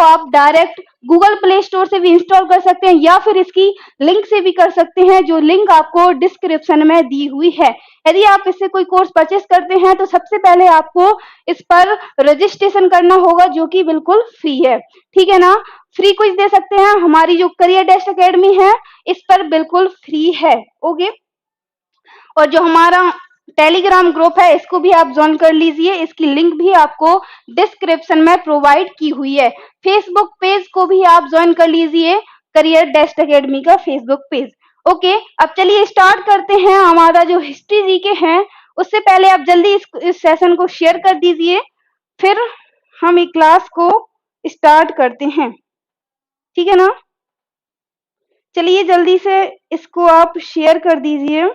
को आप direct Google play store से भी इंस्टॉल कर सकते हैं या फिर इसकी लिंक से भी कर सकते हैं, जो लिंक आपको डिस्क्रिप्शन में दी हुई है। यदि आप इससे कोई कोर्स परचेस करते हैं तो सबसे पहले आपको इस पर रजिस्ट्रेशन करना होगा, जो कि बिल्कुल फ्री है। ठीक है ना, फ्री कुछ दे सकते हैं। हमारी जो करियर डेस्ट एकेडमी है इस पर बिल्कुल फ्री है। ओके, और जो हमारा टेलीग्राम ग्रुप है इसको भी आप ज्वाइन कर लीजिए, इसकी लिंक भी आपको डिस्क्रिप्शन में प्रोवाइड की हुई है। फेसबुक पेज को भी आप ज्वाइन कर लीजिए, करियर डेस्ट एकेडमी का फेसबुक पेज। ओके, अब चलिए स्टार्ट करते हैं हमारा जो हिस्ट्री जीके हैं। उससे पहले आप जल्दी इस सेशन को शेयर कर दीजिए, फिर हम एक क्लास को स्टार्ट करते हैं। ठीक है ना, चलिए जल्दी से इसको आप शेयर कर दीजिए।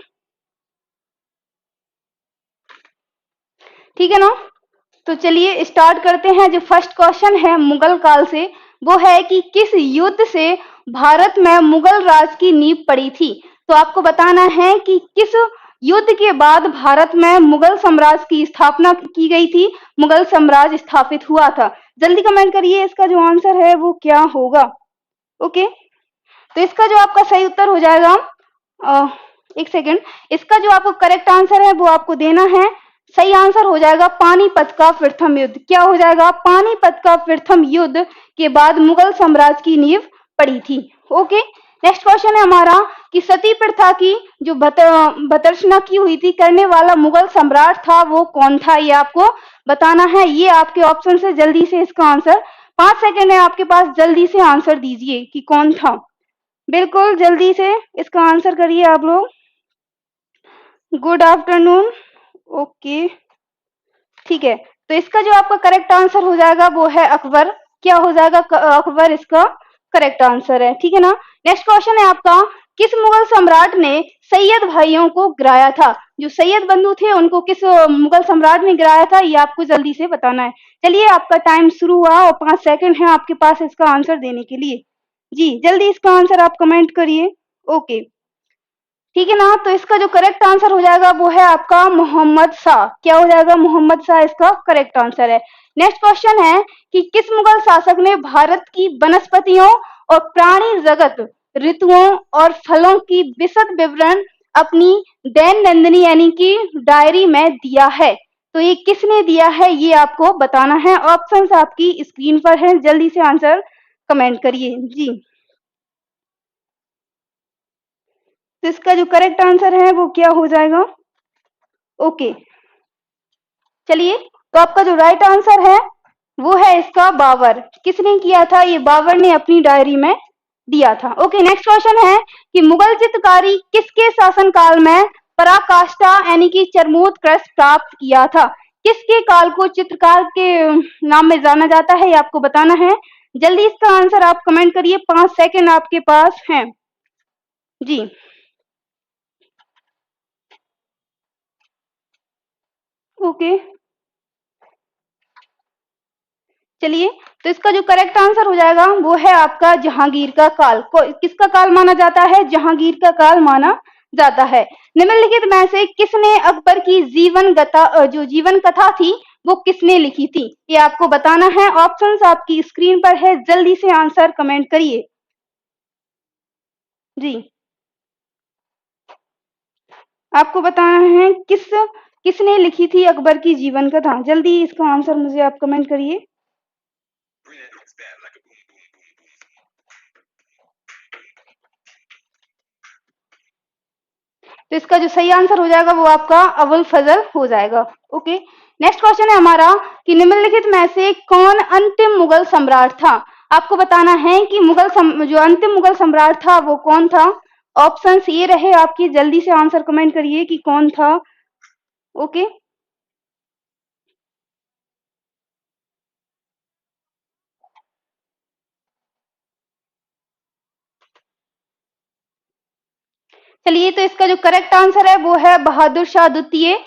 ठीक है ना, तो चलिए स्टार्ट करते हैं। जो फर्स्ट क्वेश्चन है मुगल काल से, वो है कि किस युद्ध से भारत में मुगल राज की नींव पड़ी थी। तो आपको बताना है कि किस युद्ध के बाद भारत में मुगल साम्राज्य की स्थापना की गई थी, मुगल साम्राज्य स्थापित हुआ था। जल्दी कमेंट करिए, इसका जो आंसर है वो क्या होगा। ओके, तो इसका जो आपका सही उत्तर हो जाएगा, एक सेकेंड, इसका जो आपको करेक्ट आंसर है वो आपको देना है। सही आंसर हो जाएगा पानीपत का प्रथम युद्ध। क्या हो जाएगा, पानीपत का प्रथम युद्ध के बाद मुगल साम्राज्य की नींव पड़ी थी। ओके, नेक्स्ट क्वेश्चन है हमारा कि सती प्रथा की जो भर्त्सना की हुई थी करने वाला मुगल सम्राट था वो कौन था, ये आपको बताना है। ये आपके ऑप्शन से जल्दी से इसका आंसर, 5 सेकेंड है आपके पास, जल्दी से आंसर दीजिए कि कौन था। बिल्कुल जल्दी से इसका आंसर करिए आप लोग। Good afternoon. ओके, ठीक है, तो इसका जो आपका करेक्ट आंसर हो जाएगा वो है अकबर। क्या हो जाएगा, अकबर इसका करेक्ट आंसर है। ठीक है ना, नेक्स्ट क्वेश्चन है आपका, किस मुगल सम्राट ने सैयद भाइयों को गिराया था। जो सैयद बंधु थे उनको किस मुगल सम्राट ने गिराया था, ये आपको जल्दी से बताना है। चलिए आपका टाइम शुरू हुआ और 5 सेकंड है आपके पास इसका आंसर देने के लिए। जी जल्दी इसका आंसर आप कमेंट करिए। ओके, ठीक है ना, तो इसका जो करेक्ट आंसर हो जाएगा वो है आपका मोहम्मद शाह। क्या हो जाएगा, मोहम्मद शाह इसका करेक्ट आंसर है। नेक्स्ट क्वेश्चन है कि किस मुगल शासक ने भारत की वनस्पतियों और प्राणी जगत, ऋतुओं और फलों की विशद विवरण अपनी दैनंदिनी यानी कि डायरी में दिया है। तो ये किसने दिया है ये आपको बताना है। ऑप्शंस आपकी स्क्रीन पर है, जल्दी से आंसर कमेंट करिए। जी, तो इसका जो करेक्ट आंसर है वो क्या हो जाएगा। ओके, चलिए, तो आपका जो राइट आंसर है वो है इसका बाबर। किसने किया था, ये बाबर ने अपनी डायरी में दिया था। ओके, नेक्स्ट क्वेश्चन है कि मुगल चित्रकारी किसके शासनकाल में पराकाष्ठा यानी कि चरमोत्कर्ष प्राप्त किया था। किसके काल को चित्रकार के नाम में जाना जाता है, ये आपको बताना है। जल्दी इसका आंसर आप कमेंट करिए, 5 सेकंड आपके पास हैं। जी, ओके, चलिए, तो इसका जो करेक्ट आंसर हो जाएगा वो है आपका जहांगीर का काल। किसका काल माना जाता है, जहांगीर का काल माना जाता है। निम्नलिखित में से किसने अकबर की जीवन कथा थी वो किसने लिखी थी, ये आपको बताना है। ऑप्शंस आपकी स्क्रीन पर है, जल्दी से आंसर कमेंट करिए। जी, आपको बताना है किसने लिखी थी अकबर की जीवन कथा। जल्दी इसका आंसर मुझे आप कमेंट करिए। तो इसका जो सही आंसर हो जाएगा वो आपका अबुल फजल हो जाएगा। ओके, नेक्स्ट क्वेश्चन है हमारा कि निम्नलिखित में से कौन अंतिम मुगल सम्राट था। आपको बताना है कि जो अंतिम मुगल सम्राट था वो कौन था। ऑप्शंस ये रहे आपकी, जल्दी से आंसर कमेंट करिए कि कौन था। ओके, चलिए, तो इसका जो करेक्ट आंसर है वो है बहादुर शाह द्वितीय।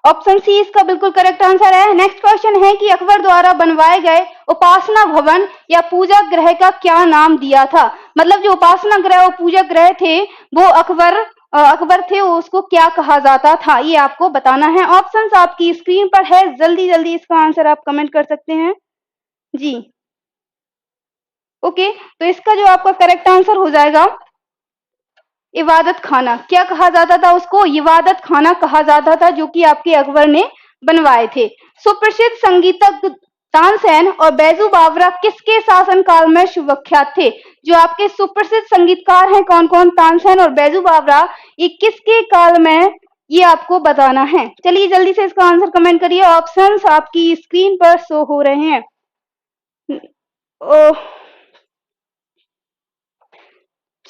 ऑप्शन सी इसका बिल्कुल करेक्ट आंसर है। नेक्स्ट क्वेश्चन है कि अकबर द्वारा बनवाए गए उपासना भवन या पूजा ग्रह का क्या नाम दिया था। मतलब जो उपासना ग्रह और पूजा ग्रह थे वो अकबर थे, उसको क्या कहा जाता था, ये आपको बताना है। ऑप्शंस आपकी स्क्रीन पर है, जल्दी जल्दी इसका आंसर आप कमेंट कर सकते हैं। जी, ओके, तो इसका जो आपका करेक्ट आंसर हो जाएगा इबादत खाना। क्या कहा जाता था उसको? इबादत खाना कहा जाता था, जो कि आपके अकबर ने बनवाए थे। सुप्रसिद्ध संगीतज्ञ तानसेन और बैजू बावरा किसके शासनकाल में सुविख्यात थे? जो आपके सुप्रसिद्ध संगीतकार हैं कौन कौन, तानसेन और बैजू बावरा, ये किसके काल में, ये आपको बताना है। चलिए जल्दी से इसका आंसर कमेंट करिए। ऑप्शंस आपकी स्क्रीन पर शो हो रहे हैं। ओ,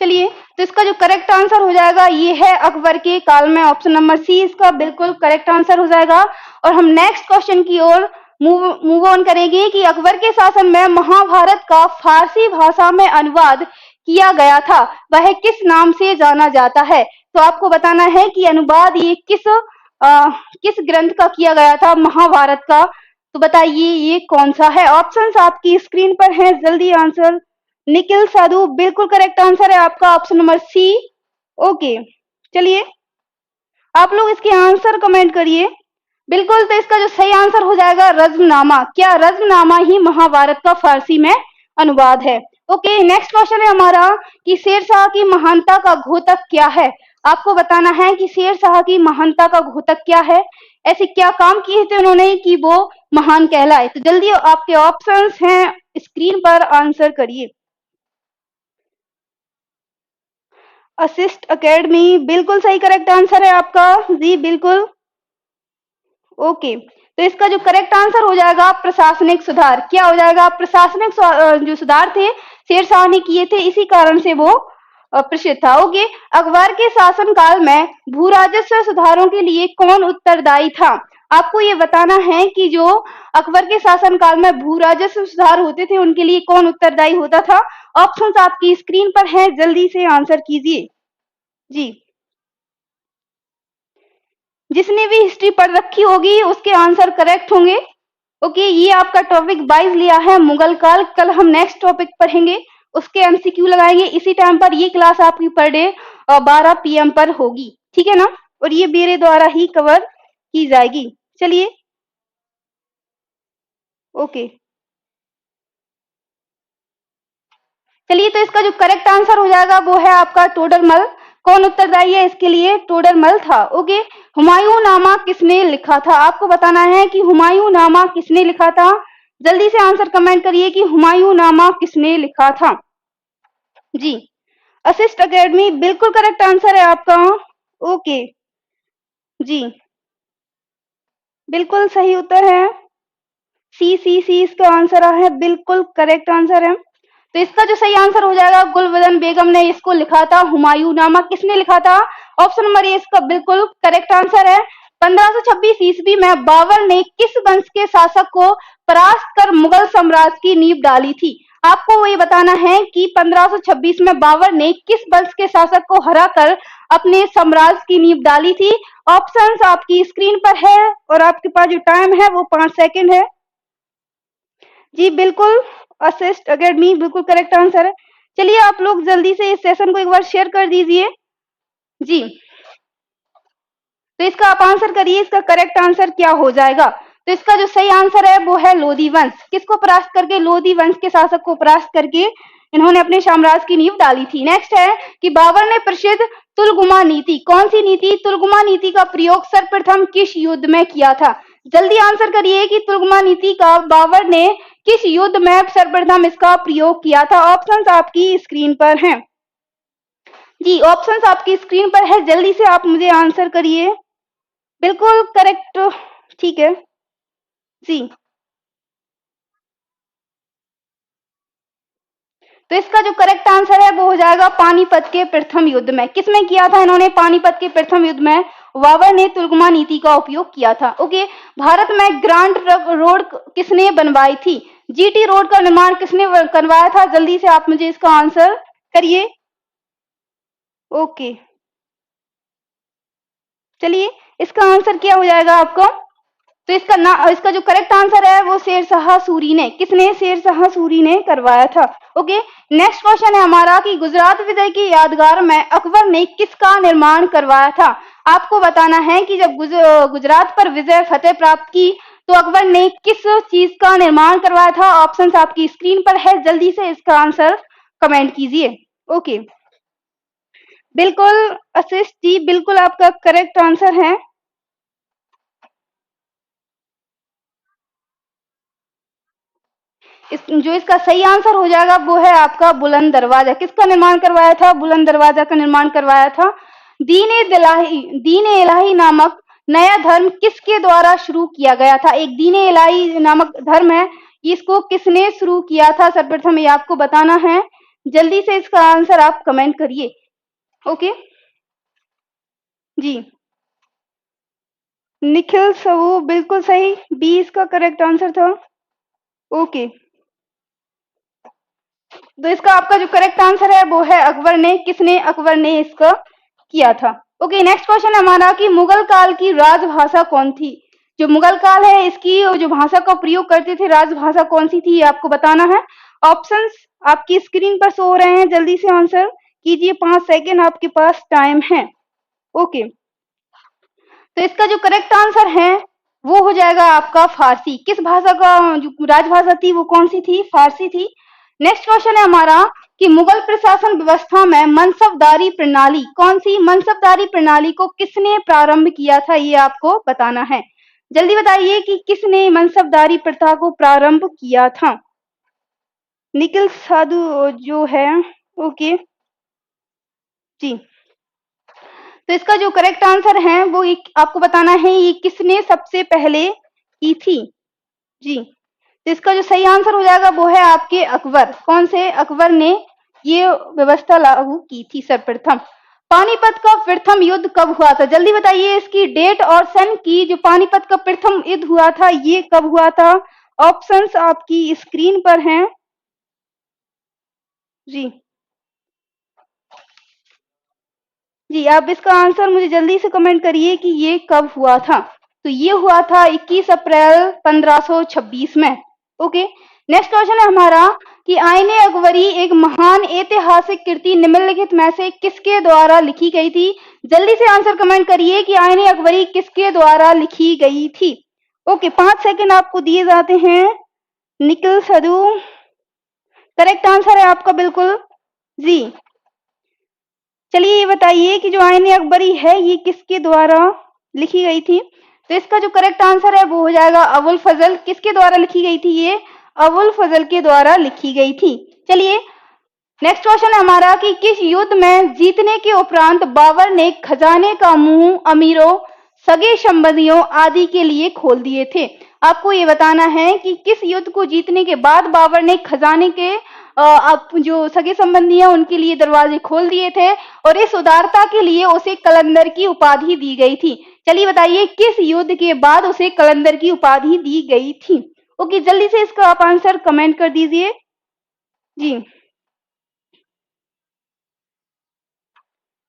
चलिए, तो इसका जो करेक्ट आंसर हो जाएगा ये है अकबर के काल में। ऑप्शन नंबर सी इसका बिल्कुल करेक्ट आंसर हो जाएगा। और हम नेक्स्ट क्वेश्चन की ओर मूव ऑन करेंगे कि अकबर के शासन में महाभारत का फारसी भाषा में अनुवाद किया गया था, वह किस नाम से जाना जाता है? तो आपको बताना है कि अनुवाद ये किस ग्रंथ का किया गया था, महाभारत का। तो बताइए ये कौन सा है? ऑप्शंस आपकी स्क्रीन पर हैं, जल्दी आंसर। निखिल साधु, बिल्कुल करेक्ट आंसर है आपका ऑप्शन नंबर सी। ओके, चलिए आप लोग इसके आंसर कमेंट करिए। बिल्कुल, तो इसका जो सही आंसर हो जाएगा रज्मनामा। क्या रज्मनामा ही महाभारत का फारसी में अनुवाद है? ओके, नेक्स्ट क्वेश्चन है हमारा कि शेरशाह की महानता का घोतक क्या है? आपको बताना है कि शेरशाह की महानता का घोतक क्या है, ऐसे क्या काम किए थे उन्होंने कि वो महान कहलाए। तो जल्दी आपके ऑप्शंस हैं स्क्रीन पर, आंसर करिए। असिस्ट एकेडमी, बिल्कुल सही करेक्ट आंसर है आपका जी, बिल्कुल। ओके, तो इसका जो करेक्ट आंसर हो जाएगा प्रशासनिक सुधार। क्या हो जाएगा? प्रशासनिक जो सुधार थे शेरशाह ने किए थे, इसी कारण से वो प्रसिद्ध था। ओके, अकबर के शासनकाल में भू राजस्व सुधारों के लिए कौन उत्तरदायी था? आपको ये बताना है कि जो अकबर के शासनकाल में भू राजस्व सुधार होते थे उनके लिए कौन उत्तरदायी होता था। ऑप्शंस आपकी स्क्रीन पर हैं, जल्दी से आंसर कीजिए जी। जिसने भी हिस्ट्री पढ़ रखी होगी उसके आंसर करेक्ट होंगे। ओके, ये आपका टॉपिक 22 लिया है मुगल काल। कल हम नेक्स्ट टॉपिक पढ़ेंगे, उसके एमसीक्यू लगाएंगे इसी टाइम पर। ये क्लास आपकी पर डे 12 PM पर होगी, ठीक है ना? और ये मेरे द्वारा ही कवर की जाएगी। चलिए, ओके, चलिए, तो इसका जो करेक्ट आंसर हो जाएगा वो है आपका टोडरमल। कौन उत्तरदायी है इसके लिए? टोडरमल था। ओके, हुमायूं नामा किसने लिखा था? आपको बताना है कि हुमायूं नामा किसने लिखा था। जल्दी से आंसर कमेंट करिए कि हुमायूं नामा किसने लिखा था जी। असिस्ट एकेडमी, बिल्कुल करेक्ट आंसर है आपका। ओके जी, बिल्कुल सही उत्तर है। सी इसका आंसर है, बिल्कुल करेक्ट आंसर है। तो इसका जो सही आंसर हो जाएगा गुलबदन बेगम ने इसको लिखा था। हुमायूंनामा किसने लिखा था? ऑप्शन नंबर ए इसका बिल्कुल करेक्ट आंसर है। 1526 ईस्वी में बाबर ने किस वंश के शासक को परास्त कर मुगल साम्राज्य की नींव डाली थी? आपको ये बताना है कि 1526 में बाबर ने किस वंश के शासक को हराकर अपने साम्राज्य की नींव डाली थी। ऑप्शंस आपकी स्क्रीन पर है और आपके पास जो टाइम है वो 5 सेकंड है जी। बिल्कुल, असिस्ट एकेडमी बिल्कुल करेक्ट आंसर है। चलिए आप लोग जल्दी से इस सेशन को एक बार शेयर कर दीजिए जी। तो इसका आप आंसर करिए, इसका करेक्ट आंसर क्या हो जाएगा? तो इसका जो सही आंसर है वो है लोधी वंश। किसको परास्त करके? लोधी वंश के शासक को परास्त करके इन्होंने अपने साम्राज्य की नींव डाली थी। नेक्स्ट है कि बाबर ने प्रसिद्ध तुलगुमा नीति, कौन सी नीति? तुलगुमा नीति का प्रयोग सर्वप्रथम किस युद्ध में किया था? जल्दी आंसर करिए कि तुलगुमा नीति का बाबर ने किस युद्ध में सर्वप्रथम इसका प्रयोग किया था। ऑप्शंस आपकी स्क्रीन पर हैं जी, ऑप्शंस आपकी स्क्रीन पर है, जल्दी से आप मुझे आंसर करिए। बिल्कुल करेक्ट, ठीक है जी। तो इसका जो करेक्ट आंसर है वो हो जाएगा पानीपत के प्रथम युद्ध में। किसमें किया था इन्होंने? पानीपत के प्रथम युद्ध में बाबर ने तुलगुमा नीति का उपयोग किया था। ओके, भारत में ग्रांड ट्रंक रोड किसने बनवाई थी? जीटी रोड का निर्माण किसने करवाया था? जल्दी से आप मुझे इसका आंसर करिए। ओके, चलिए इसका आंसर क्या हो जाएगा आपका? तो इसका जो करेक्ट आंसर है वो शेरशाह सूरी ने। किसने? शेरशाह सूरी ने करवाया था। ओके, नेक्स्ट क्वेश्चन है हमारा कि गुजरात विजय की यादगार में अकबर ने किसका निर्माण करवाया था? आपको बताना है कि जब गुजरात पर विजय फतेह प्राप्त की तो अकबर ने किस चीज का निर्माण करवाया था? ऑप्शंस आपकी स्क्रीन पर है, जल्दी से इसका आंसर कमेंट कीजिए। ओके, बिल्कुल आशीष जी, बिल्कुल आपका करेक्ट आंसर है। जो इसका सही आंसर हो जाएगा वो है आपका बुलंद दरवाजा। किसका निर्माण करवाया था? बुलंद दरवाजा का निर्माण करवाया था। दीन ए इलाही नामक नया धर्म किसके द्वारा शुरू किया गया था? एक दीन ए इलाही नामक धर्म है, इसको किसने शुरू किया था? सर्वप्रथम ये आपको बताना है, जल्दी से इसका आंसर आप कमेंट करिए। ओके जी, निखिल सबू बिल्कुल सही, बी इसका करेक्ट आंसर था। ओके, तो इसका आपका जो करेक्ट आंसर है वो है अकबर ने। किसने? अकबर ने इसका किया था। ओके, नेक्स्ट क्वेश्चन है हमारा कि मुगल काल की राजभाषा कौन थी? जो मुगल काल है इसकी जो भाषा का प्रयोग करते थे, राजभाषा कौन सी थी, ये आपको बताना है। ऑप्शंस आपकी स्क्रीन पर शो हो रहे हैं, जल्दी से आंसर कीजिए, 5 सेकेंड आपके पास टाइम है। ओके, तो इसका जो करेक्ट आंसर है वो हो जाएगा आपका फारसी। किस भाषा का जो राजभाषा थी वो कौन सी थी? फारसी थी। नेक्स्ट क्वेश्चन है हमारा कि मुगल प्रशासन व्यवस्था में मनसबदारी प्रणाली कौन सी? मनसबदारी प्रणाली को किसने प्रारंभ किया था, ये आपको बताना है। जल्दी बताइए कि किसने मनसबदारी प्रथा को प्रारंभ किया था? निखिल साधु जो है। ओके जी, तो इसका जो करेक्ट आंसर है वो आपको बताना है, ये किसने सबसे पहले की थी जी। तो इसका जो सही आंसर हो जाएगा वो है आपके अकबर। कौन से? अकबर ने ये व्यवस्था लागू की थी सर्वप्रथम। पानीपत का प्रथम युद्ध कब हुआ था? जल्दी बताइए इसकी डेट और सन की। जो पानीपत का प्रथम युद्ध हुआ था ये कब हुआ था? ऑप्शंस आपकी स्क्रीन पर हैं जी। जी, आप इसका आंसर मुझे जल्दी से कमेंट करिए कि ये कब हुआ था। तो ये हुआ था 21 अप्रैल 1526 में। ओके, नेक्स्ट क्वेश्चन है हमारा कि आईने अकबरी एक महान ऐतिहासिक कृति निम्नलिखित में से किसके द्वारा लिखी गई थी? जल्दी से आंसर कमेंट करिए कि आईने अकबरी किसके द्वारा लिखी गई थी। ओके, 5 सेकंड आपको दिए जाते हैं। निखिल सदू करेक्ट आंसर है आपका बिल्कुल जी। चलिए ये बताइए कि जो आईने अकबरी है ये किसके द्वारा लिखी गई थी? तो इसका जो करेक्ट आंसर है वो हो जाएगा अबुल फजल। किसके द्वारा लिखी गई थी? ये अबुल फजल के द्वारा लिखी गई थी। चलिए नेक्स्ट क्वेश्चन है हमारा कि किस युद्ध में जीतने के उपरांत बाबर ने खजाने का मुंह अमीरों, सगे संबंधियों आदि के लिए खोल दिए थे? आपको ये बताना है कि किस युद्ध को जीतने के बाद बाबर ने खजाने के आप जो सगे संबंधी हैं उनके लिए दरवाजे खोल दिए थे और इस उदारता के लिए उसे कलंदर की उपाधि दी गई थी। चलिए बताइए किस युद्ध के बाद उसे कलंदर की उपाधि दी गई थी? ओके, जल्दी से इसका आप आंसर कमेंट कर दीजिए जी।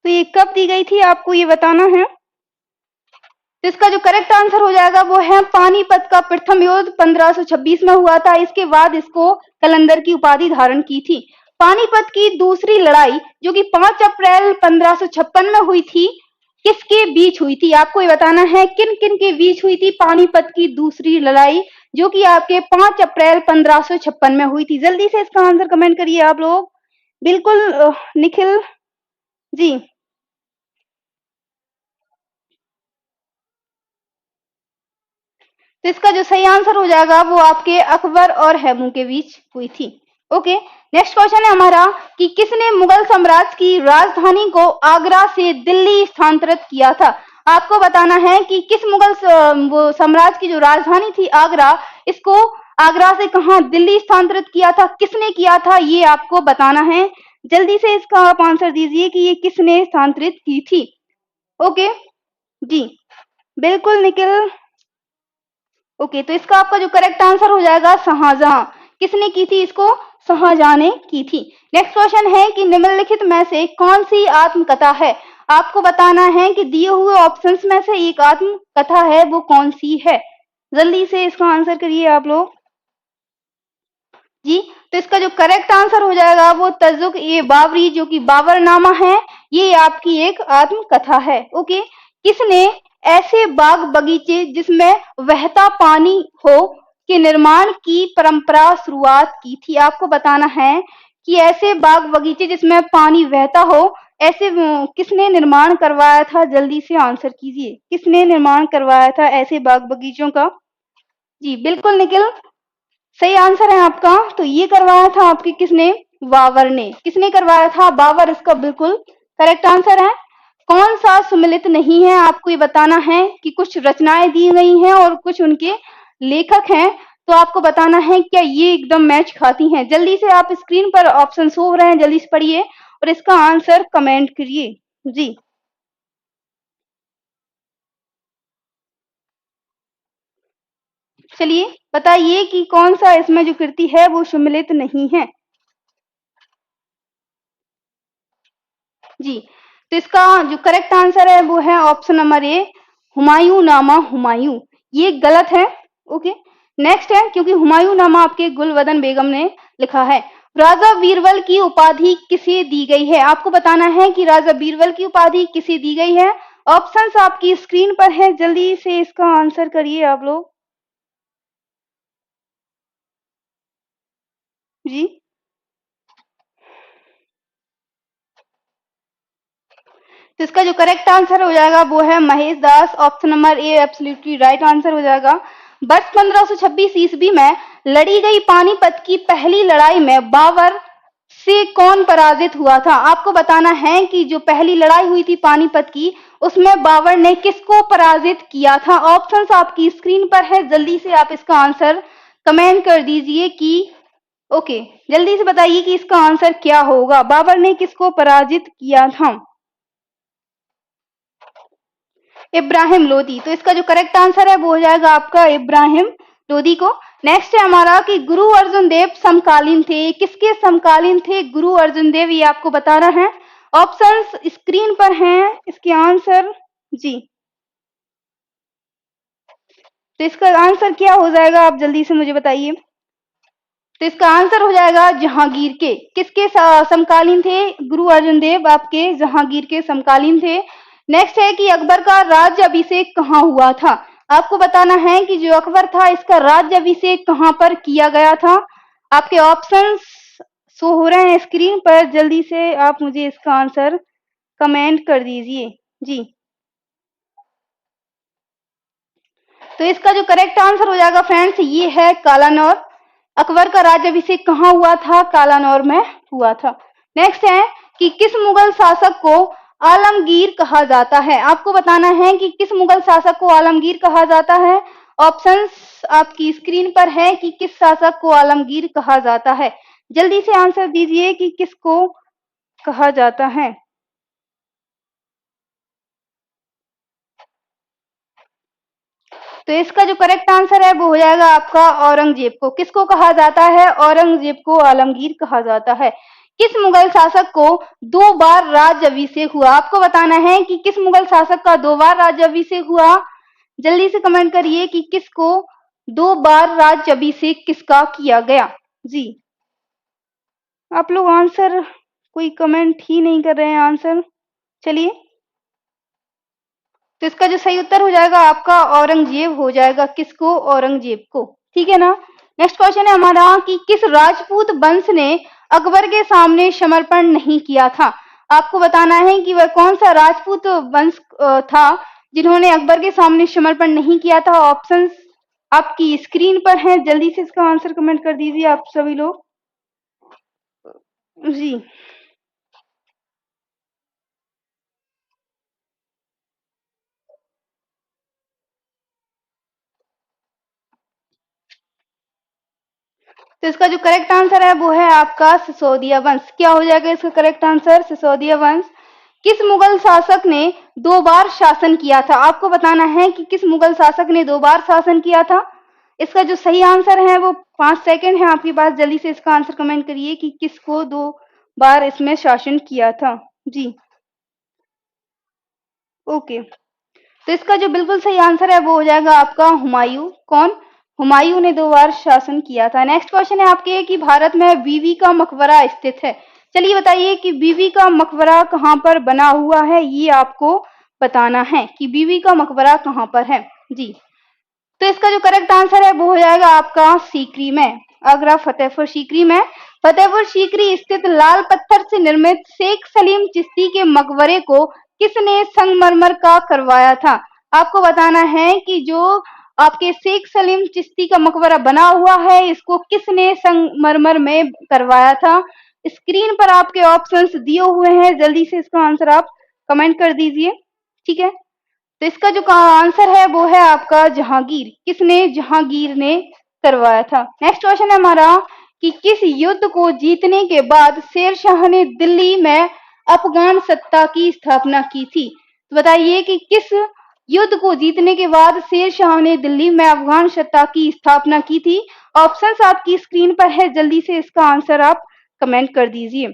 तो ये कब दी गई थी आपको ये बताना है। तो इसका जो करेक्ट आंसर हो जाएगा वो है पानीपत का प्रथम युद्ध 1526 में हुआ था। इसके बाद इसको कलंदर की उपाधि धारण की थी। पानीपत की दूसरी लड़ाई जो कि 5 अप्रैल 1556 में हुई थी, किसके बीच हुई थी? आपको ये बताना है किन किन के बीच हुई थी पानीपत की दूसरी लड़ाई जो कि आपके 5 अप्रैल 1556 में हुई थी। जल्दी से इसका आंसर कमेंट करिए आप लोग। बिल्कुल निखिल जी। तो इसका जो सही आंसर हो जाएगा वो आपके अकबर और हैमू के बीच हुई थी। ओके, नेक्स्ट क्वेश्चन है हमारा कि किसने मुगल साम्राज्य की राजधानी को आगरा से दिल्ली स्थानांतरित किया था? आपको बताना है कि किस मुगल वो साम्राज्य की जो राजधानी थी आगरा, इसको आगरा से कहां दिल्ली स्थानांतरित किया था? किसने किया था ये आपको बताना है। जल्दी से इसका आप आंसर दीजिए कि ये किसने स्थानांतरित की थी। ओके जी, बिल्कुल निखिल। ओके, तो इसका आपका जो करेक्ट आंसर हो जाएगा शाहजहां। किसने की थी इसको? शाहजहां ने की थी। नेक्स्ट क्वेश्चन है कि निम्नलिखित में से कौन सी आत्मकथा है? आपको बताना है कि दिए हुए ऑप्शंस में से एक आत्मकथा है, वो कौन सी है? जल्दी से इसका आंसर करिए आप लोग जी। तो इसका जो करेक्ट आंसर हो जाएगा वो तजुक ए बाबरी जो कि बाबरनामा है, ये आपकी एक आत्मकथा है। ओके, किसने ऐसे बाग बगीचे जिसमें बहता पानी हो के निर्माण की परंपरा शुरुआत की थी? आपको बताना है कि ऐसे बाग बगीचे जिसमें पानी बहता हो, ऐसे किसने निर्माण करवाया था? जल्दी से आंसर कीजिए। किसने निर्माण करवाया था ऐसे बाग बगीचों का? जी बिल्कुल निखिल, सही आंसर है आपका। तो ये करवाया था आपके किसने? बाबर ने। किसने करवाया था? बाबर इसका बिल्कुल करेक्ट आंसर है। कौन सा सुमिलित नहीं है? आपको ये बताना है कि कुछ रचनाएं दी गई हैं और कुछ उनके लेखक हैं, तो आपको बताना है क्या ये एकदम मैच खाती हैं। जल्दी से आप स्क्रीन पर ऑप्शन शो हो रहे हैं, जल्दी से पढ़िए और इसका आंसर कमेंट करिए। जी चलिए बताइए कि कौन सा इसमें जो कृति है वो सुमिलित नहीं है। जी, तो इसका जो करेक्ट आंसर है वो है ऑप्शन नंबर ए, हुमायूं नामा हुमायूं। ये गलत है। ओके, नेक्स्ट है, क्योंकि हुमायूं नामा आपके गुलवदन बेगम ने लिखा है। राजा बीरबल की उपाधि किसे दी गई है? आपको बताना है कि राजा बीरबल की उपाधि किसे दी गई है। ऑप्शंस आपकी स्क्रीन पर है, जल्दी से इसका आंसर करिए आप लोग। जी तो इसका जो करेक्ट आंसर हो जाएगा वो है Mahesh Das. Option number A absolutely right answer हो जाएगा। वर्ष 1526 ईस्वी में लड़ी गई पानीपत की पहली लड़ाई में बाबर से कौन पराजित हुआ था? आपको बताना है कि जो पहली लड़ाई हुई थी पानीपत की, उसमें बाबर ने किसको पराजित किया था? ऑप्शंस आपकी स्क्रीन पर है, जल्दी से आप इसका आंसर कमेंट कर दीजिए कि ओके, जल्दी से बताइए कि इसका आंसर क्या होगा। बाबर ने किसको पराजित किया था? इब्राहिम लोदी। तो इसका जो करेक्ट आंसर है वो हो जाएगा आपका इब्राहिम लोदी को। नेक्स्ट है हमारा कि गुरु अर्जुन देव समकालीन थे। किसके समकालीन थे गुरु अर्जुन देव? ये आपको बताना है। ऑप्शंस स्क्रीन पर हैं, इसके आंसर। जी तो इसका आंसर क्या हो जाएगा, आप जल्दी से मुझे बताइए। तो इसका आंसर हो जाएगा जहांगीर के। किसके समकालीन थे गुरु अर्जुन देव? आपके जहांगीर के समकालीन थे। नेक्स्ट है कि अकबर का राज्य अभिषेक कहाँ हुआ था? आपको बताना है कि जो अकबर था इसका राज्य अभिषेक कहाँ पर किया गया था। आपके ऑप्शंस शो हो रहे हैं स्क्रीन पर, जल्दी से आप मुझे इसका आंसर कमेंट कर दीजिए। जी तो इसका जो करेक्ट आंसर हो जाएगा फ्रेंड्स, ये है कालानौर। अकबर का राज्याभिषेक कहाँ हुआ था? कालानौर में हुआ था। नेक्स्ट है कि किस मुगल शासक को आलमगीर कहा जाता है? आपको बताना है कि किस मुगल शासक को आलमगीर कहा जाता है। ऑप्शंस आपकी स्क्रीन पर है कि किस शासक को आलमगीर कहा जाता है। जल्दी से आंसर दीजिए कि किसको कहा जाता है। तो इसका जो करेक्ट आंसर है वो हो जाएगा आपका औरंगजेब को। किसको कहा जाता है? औरंगजेब को आलमगीर कहा जाता है। किस मुगल शासक को 2 बार राज्याभिषेक हुआ? आपको बताना है कि किस मुगल शासक का 2 बार राज्याभिषेक हुआ। जल्दी से कमेंट करिए कि किसको 2 बार राज्याभिषेक किसका किया गया। जी आप लोग आंसर कोई कमेंट ही नहीं कर रहे हैं आंसर। चलिए तो इसका जो सही उत्तर हो जाएगा आपका औरंगजेब हो जाएगा। किसको? औरंगजेब को। ठीक है ना। नेक्स्ट क्वेश्चन है हमारा कि किस राजपूत वंश ने अकबर के सामने समर्पण नहीं किया था? आपको बताना है कि वह कौन सा राजपूत वंश था जिन्होंने अकबर के सामने समर्पण नहीं किया था। ऑप्शंस आपकी स्क्रीन पर हैं, जल्दी से इसका आंसर कमेंट कर दीजिए आप सभी लोग। जी तो इसका जो करेक्ट आंसर है वो है आपका सिसोदिया वंश। क्या हो जाएगा इसका करेक्ट आंसर? सिसोदिया वंश। किस मुगल शासक ने 2 बार शासन किया था? आपको बताना है कि किस मुगल शासक ने 2 बार शासन किया था। इसका जो सही आंसर है वो 5 सेकंड है आपके पास, जल्दी से इसका आंसर कमेंट करिए कि किसको 2 बार इसमें शासन किया था। जी ओके, तो इसका जो बिल्कुल सही आंसर है वो हो जाएगा आपका हुमायूं। कौन? हुमायूं ने 2 बार शासन किया था। नेक्स्ट क्वेश्चन है आपके कि भारत में बीवी का मकबरा स्थित है। चलिए बताइए कि बीवी का मकबरा कहाँ पर बना हुआ है, ये आपको बताना है कि बीबी का मकबरा कहाँ पर है। जी, तो इसका जो करेक्ट आंसर है वो हो जाएगा आपका सीकरी में, आगरा फतेहपुर सीकरी में। फतेहपुर सीकरी स्थित लाल पत्थर से निर्मित शेख सलीम चिश्ती के मकबरे को किसने संगमरमर का करवाया था? आपको बताना है कि जो आपके शेख सलीम चिश्ती का मकबरा बना हुआ है, इसको किसने संगमरमर में करवाया था? स्क्रीन पर आपके ऑप्शंस दिए हुए हैं, जल्दी से इसका आंसर आप कमेंट कर दीजिए। ठीक है, तो इसका जो आंसर है वो है आपका जहांगीर। किसने? जहांगीर ने करवाया था। नेक्स्ट क्वेश्चन है हमारा कि किस युद्ध को जीतने के बाद शेर शाह ने दिल्ली में अफगान सत्ता की स्थापना की थी? तो बताइए कि किस युद्ध को जीतने के बाद शेर शाह ने दिल्ली में अफगान सत्ता की स्थापना की थी? ऑप्शंस आपकी स्क्रीन पर है, जल्दी से इसका आंसर आप कमेंट कर दीजिए।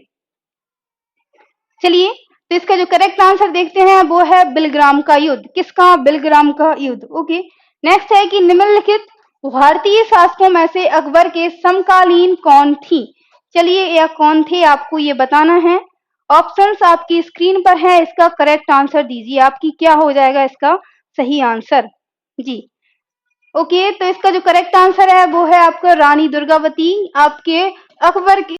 चलिए, तो इसका जो करेक्ट आंसर देखते हैं वो है बिलग्राम का युद्ध। किसका? बिलग्राम का युद्ध। ओके, नेक्स्ट है कि निम्नलिखित भारतीय शासकों में से अकबर के समकालीन कौन थी? चलिए, या कौन थे आपको ये बताना है। ऑप्शंस आपकी स्क्रीन पर है, इसका करेक्ट आंसर दीजिए। आपकी क्या हो जाएगा इसका सही आंसर? जी, ओके, तो इसका जो करेक्ट आंसर है वो है आपका रानी दुर्गावती। आपके अकबर के